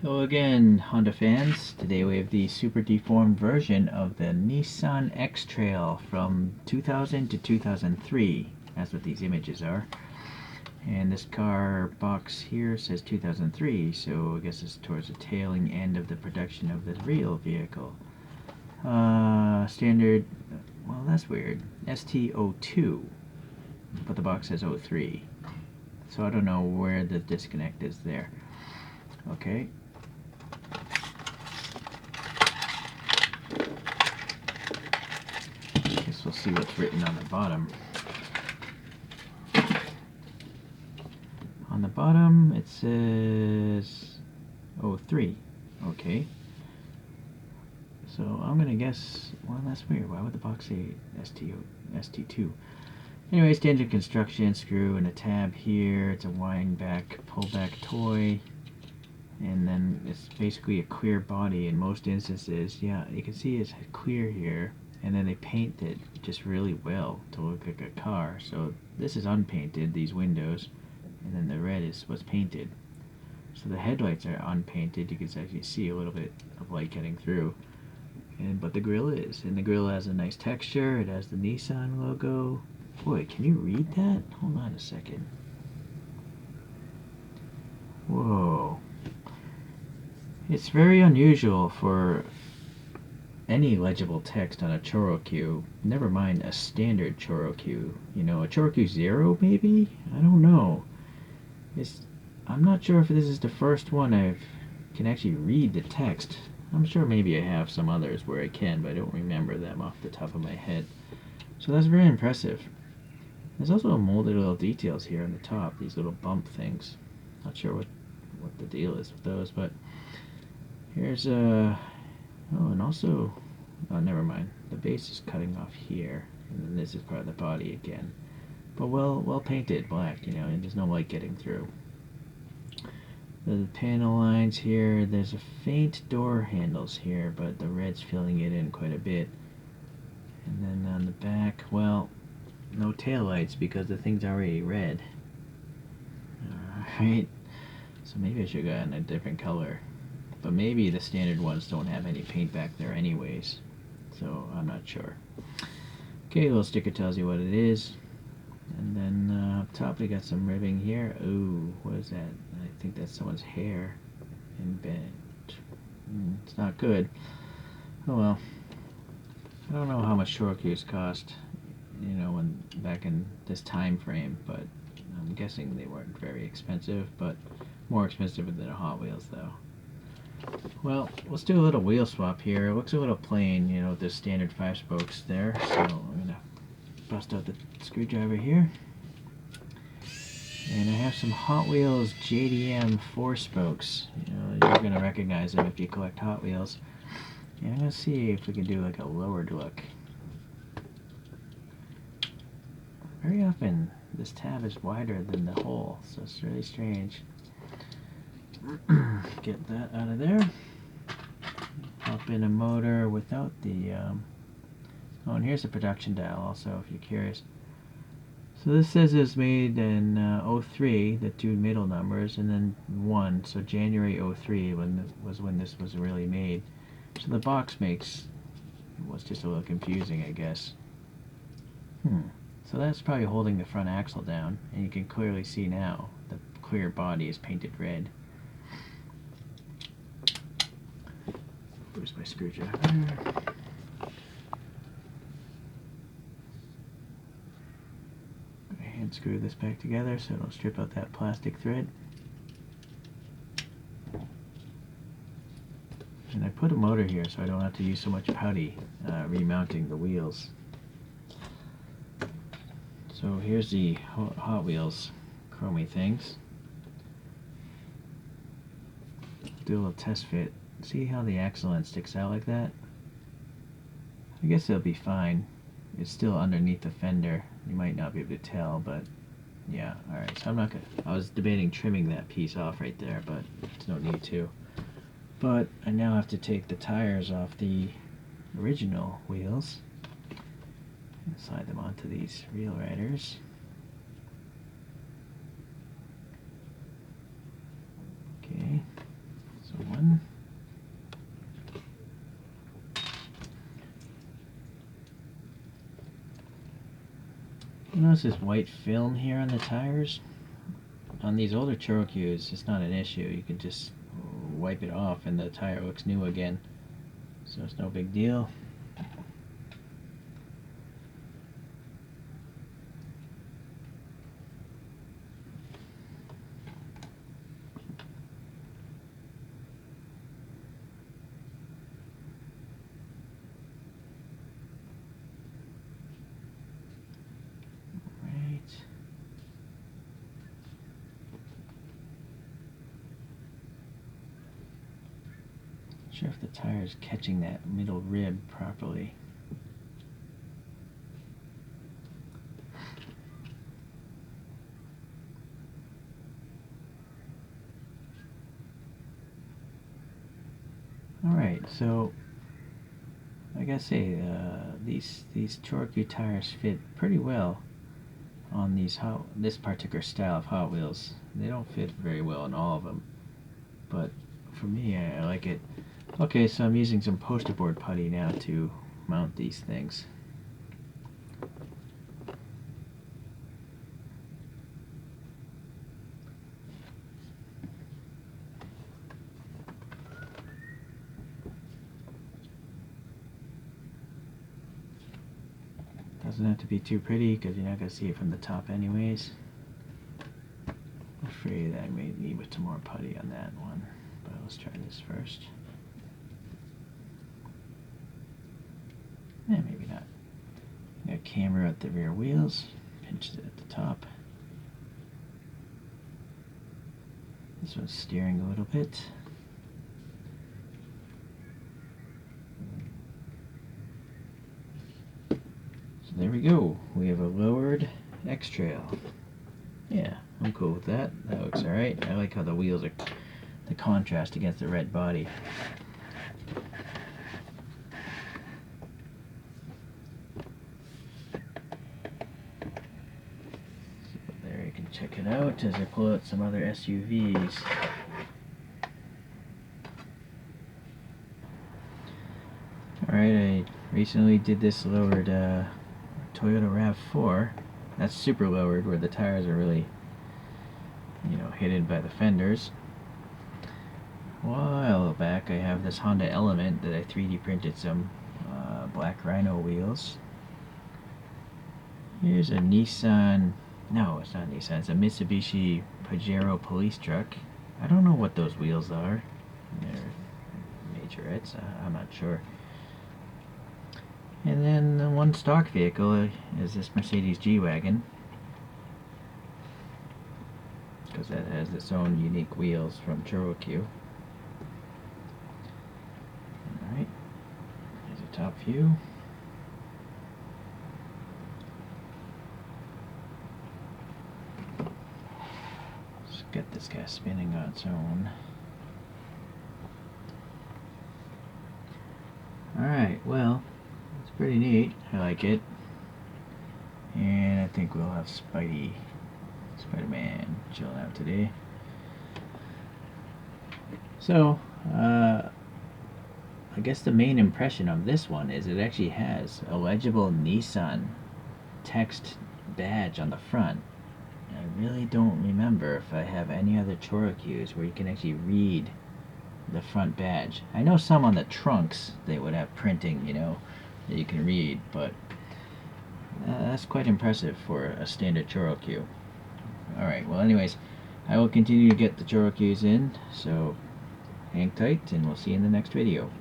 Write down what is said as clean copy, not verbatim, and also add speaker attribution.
Speaker 1: Hello again, Honda fans. Today we have the super deformed version of the Nissan X-Trail from 2000 to 2003. That's what these images are. And this car box here says 2003, so I guess it's towards the tailing end of the production of the real vehicle. Standard, well that's weird, ST02, but the box says 03. So I don't know where the disconnect is there. Okay. Guess we'll see what's written on the bottom. On the bottom it says 03. Okay. So I'm gonna guess, well that's weird, why would the box say ST2? Anyway, standard construction, screw and a tab here. It's a wind back, pull back toy. And then it's basically a clear body in most instances. Yeah, you can see it's clear here. And then they paint it just really well to look like a car. So this is unpainted, these windows. And then the red is what's painted. So the headlights are unpainted. You can actually see a little bit of light getting through. But the grille is. And the grille has a nice texture. It has the Nissan logo. Boy, can you read that? Hold on a second. Whoa. It's very unusual for any legible text on a ChoroQ, never mind a standard ChoroQ. You know, a ChoroQ 0 maybe? I don't know. I'm not sure if this is the first one I can actually read the text. I'm sure maybe I have some others where I can, but I don't remember them off the top of my head. So that's very impressive. There's also molded little details here on the top, these little bump things. Not sure what the deal is with those, but here's oh, and also, oh, never mind. The base is cutting off here, and then this is part of the body again. But well painted black, you know, and there's no light getting through. The panel lines here, there's a faint door handles here, but the red's filling it in quite a bit. And then on the back, well, no tail lights because the thing's already red. Alright, so maybe I should have gotten a different color. But maybe the standard ones don't have any paint back there anyways. So I'm not sure. Okay, little sticker tells you what it is. And then up top we got some ribbing here. Ooh, what is that? I think that's someone's hair in bed. It's not good. Oh well. I don't know how much ChoroQs cost, you know, back in this time frame, but I'm guessing they weren't very expensive, but more expensive than a Hot Wheels though. Well, let's do a little wheel swap here. It looks a little plain, you know, with the standard 5 spokes there. So I'm gonna bust out the screwdriver here. And I have some Hot Wheels JDM 4 spokes. You know, you're gonna recognize them if you collect Hot Wheels. And I'm gonna see if we can do like a lowered look. Very often this tab is wider than the hole, so it's really strange. Get that out of there. Pop in a motor without the oh, and here's the production dial also if you're curious. So this says it was made in 03, the two middle numbers, and then 1, so January 03 was when this was really made. So the box was just a little confusing, I guess. So that's probably holding the front axle down, and you can clearly see now the clear body is painted red. Where's my screwdriver? Hand screw this back together so it'll strip out that plastic thread. And I put a motor here so I don't have to use so much putty remounting the wheels. So here's the Hot Wheels chromey things. Do a little test fit. See how the axle end sticks out like that? I guess it'll be fine. It's still underneath the fender. You might not be able to tell, but yeah, alright. So I'm not gonna, I was debating trimming that piece off right there, but there's no need to. But I now have to take the tires off the original wheels and slide them onto these wheel riders. Okay, so one You notice this white film here on the tires? On these older ChoroQs, it's not an issue. You can just wipe it off and the tire looks new again. So it's no big deal. Not sure if the tire is catching that middle rib properly. Alright, so like I say, these ChoroQ tires fit pretty well on this particular style of Hot Wheels. They don't fit very well in all of them, but for me, I like it. Okay, so I'm using some poster board putty now to mount these things. Doesn't have to be too pretty because you're not going to see it from the top anyways. I'm afraid I may need with some more putty on that one, but let's try this first. Maybe not. Got a camera at the rear wheels, pinches it at the top. This one's steering a little bit. So there we go. We have a lowered X-Trail. Yeah, I'm cool with that. That looks alright. I like how the wheels are the contrast against the red body. So there you can check it out as I pull out some other SUVs. Alright, I recently did this lowered Toyota RAV4. That's super lowered where the tires are really, hidden by the fenders. A while back I have this Honda Element that I 3D printed some black Rhino wheels. Here's a Nissan, no it's not Nissan, it's a Mitsubishi Pajero police truck. I don't know what those wheels are. They're majorettes, I'm not sure. And then the one stock vehicle is this Mercedes G-Wagon, because that has its own unique wheels from ChoroQ. Alright, here's a top view. Let's get this guy spinning on its own. Alright, well, it's pretty neat. I like it. And I think we'll have Spider-Man chilling out today. So, I guess the main impression of this one is it actually has a legible Nissan text badge on the front. I really don't remember if I have any other ChoroQs where you can actually read the front badge. I know some on the trunks they would have printing, that you can read, but that's quite impressive for a standard ChoroQ. Alright, well anyways, I will continue to get the ChoroQs in, so hang tight and we'll see you in the next video.